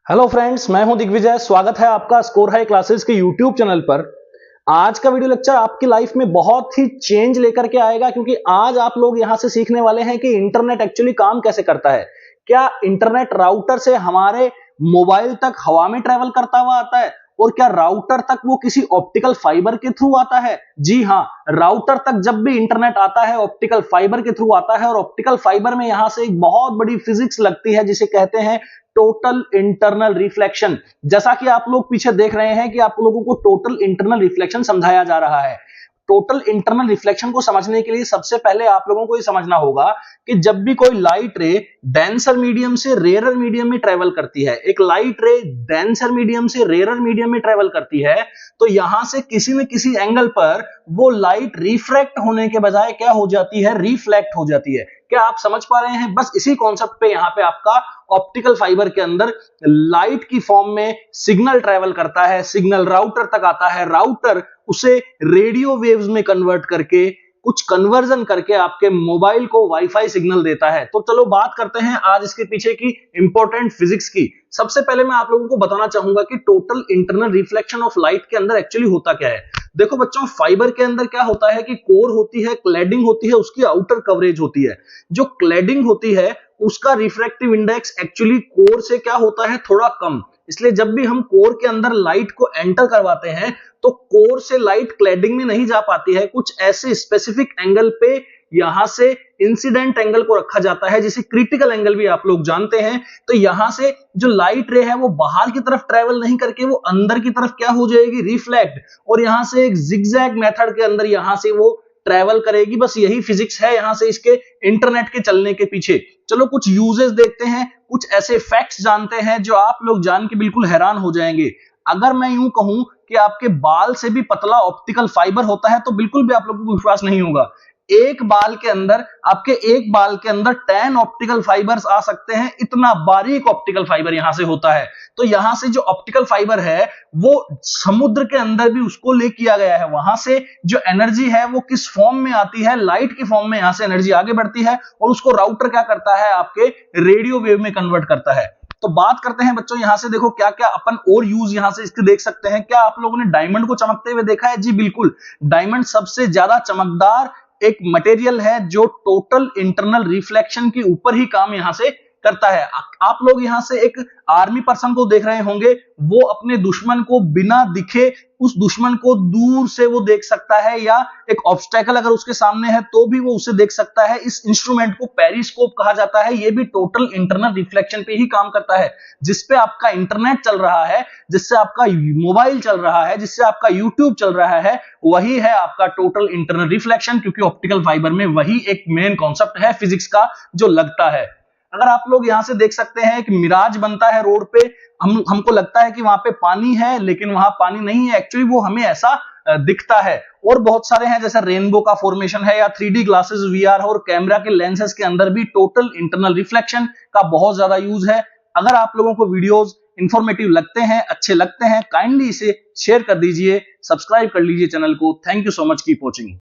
Hello friends, मैं हूं दिग्विजय। स्वागत है आपका स्कोर हाई क्लासेस के यूट्यूब चैनल पर। आज का वीडियो लेक्चर आपकी लाइफ में बहुत ही चेंज लेकर के आएगा, क्योंकि आज आप लोग यहां से सीखने वाले हैं कि इंटरनेट एक्चुअली काम कैसे करता है। क्या इंटरनेट राउटर से हमारे मोबाइल तक हवा में ट्रेवल करता हुआ आता है, और क्या राउटर तक वो किसी ऑप्टिकल फाइबर के थ्रू आता है? जी हां, राउटर तक जब भी इंटरनेट आता है ऑप्टिकल फाइबर के थ्रू आता है, और ऑप्टिकल फाइबर में यहां से एक बहुत बड़ी फिजिक्स लगती है जिसे कहते हैं टोटल इंटरनल रिफ्लेक्शन। जैसा कि आप लोग पीछे देख रहे हैं कि आप लोगों को टोटल इंटरनल रिफ्लेक्शन समझाया जा रहा है। टोटल इंटरनल रिफ्लेक्शन को समझने के लिए सबसे पहले आप लोगों को यह समझना होगा कि जब भी कोई लाइट रे डेंसर मीडियम से रेरर मीडियम में ट्रेवल करती है, एक लाइट रे डेंसर मीडियम से रेरर मीडियम में ट्रेवल करती है, तो यहां से किसी न किसी एंगल पर वो लाइट रिफ्रैक्ट होने के बजाय क्या हो जाती है? रिफ्लेक्ट हो जाती है। क्या आप समझ पा रहे हैं? बस इसी कॉन्सेप्ट पे यहां पे आपका ऑप्टिकल फाइबर के अंदर लाइट की फॉर्म में सिग्नल ट्रेवल करता है, सिग्नल राउटर तक आता है, राउटर उसे रेडियो वेव्स में कन्वर्ट करके कुछ कन्वर्जन करके आपके मोबाइल को वाईफाई सिग्नल देता है। तो चलो बात करते हैं आज इसके पीछे की इंपॉर्टेंट फिजिक्स की। सबसे पहले मैं आप लोगों को बताना चाहूंगा कि total internal reflection of light के अंदर एक्चुअली होता क्या है। देखो बच्चों, फाइबर के अंदर क्या होता है कि कोर होती है, क्लैडिंग होती है, उसकी आउटर कवरेज होती है। जो क्लैडिंग होती है उसका रिफ्रैक्टिव इंडेक्स एक्चुअली कोर से क्या होता है? थोड़ा कम। इसलिए जब भी हम कोर के अंदर लाइट को एंटर करवाते हैं तो कोर से लाइट क्लैडिंग में नहीं जा पाती है। कुछ ऐसे स्पेसिफिक एंगल पे यहां से इंसिडेंट एंगल को रखा जाता है, जिसे क्रिटिकल एंगल भी आप लोग जानते हैं। तो यहां से जो लाइट रे है वो बाहर की तरफ ट्रेवल नहीं करके वो अंदर की तरफ क्या हो जाएगी? रिफ्लेक्ट। और यहां से एक जिगजैग मेथड के अंदर यहां से वो ट्रेवल करेगी। बस यही फिजिक्स है यहां से इसके इंटरनेट के चलने के पीछे। चलो कुछ यूजेस देखते हैं, कुछ ऐसे फैक्ट्स जानते हैं जो आप लोग जान के बिल्कुल हैरान हो जाएंगे। अगर मैं यूं कहूं कि आपके बाल से भी पतला ऑप्टिकल फाइबर होता है तो बिल्कुल भी आप लोगों को विश्वास नहीं होगा। एक बाल के अंदर, आपके एक बाल के अंदर 10 ऑप्टिकल फाइबर्स आ सकते हैं, इतना बारीक ऑप्टिकल फाइबर यहां से होता है। तो यहां से जो ऑप्टिकल फाइबर है वो समुद्र के अंदर भी उसको ले किया गया है। वहां से जो एनर्जी है वो किस फॉर्म में आती है? लाइट की फॉर्म में यहां से एनर्जी आगे बढ़ती है, और उसको राउटर क्या करता है? आपके रेडियो वेव में कन्वर्ट करता है। तो बात करते हैं बच्चों, यहां से देखो क्या क्या अपन और यूज यहां से इसके देख सकते हैं। क्या आप लोगों ने डायमंड को चमकते हुए देखा है? जी बिल्कुल, डायमंड सबसे ज्यादा चमकदार एक मटेरियल है जो टोटल इंटरनल रिफ्लेक्शन के ऊपर ही काम यहां से करता है। आप लोग यहां से एक आर्मी पर्सन को देख रहे होंगे, वो अपने दुश्मन को बिना दिखे उस दुश्मन को दूर से वो देख सकता है, या एक ऑब्स्टेकल अगर उसके सामने है तो भी वो उसे देख सकता है। इस इंस्ट्रूमेंट को पेरिस्कोप कहा जाता है। ये भी टोटल इंटरनल रिफ्लेक्शन पे ही काम करता है। जिसपे आपका इंटरनेट चल रहा है, जिससे आपका मोबाइल चल रहा है, जिससे आपका यूट्यूब चल रहा है, वही है आपका टोटल इंटरनल रिफ्लेक्शन, क्योंकि ऑप्टिकल फाइबर में वही एक मेन कॉन्सेप्ट है फिजिक्स का जो लगता है। अगर आप लोग यहां से देख सकते हैं कि मिराज बनता है रोड पे, हमको लगता है कि वहां पे पानी है, लेकिन वहां पानी नहीं है, एक्चुअली वो हमें ऐसा दिखता है। और बहुत सारे हैं, जैसे रेनबो का फॉर्मेशन है, या 3D ग्लासेस, वीआर और कैमरा के लेंसेज के अंदर भी टोटल इंटरनल रिफ्लेक्शन का बहुत ज्यादा यूज है। अगर आप लोगों को वीडियोस इंफॉर्मेटिव लगते हैं, अच्छे लगते हैं, काइंडली इसे शेयर कर दीजिए, सब्सक्राइब कर लीजिए चैनल को। Thank you so much, keep watching.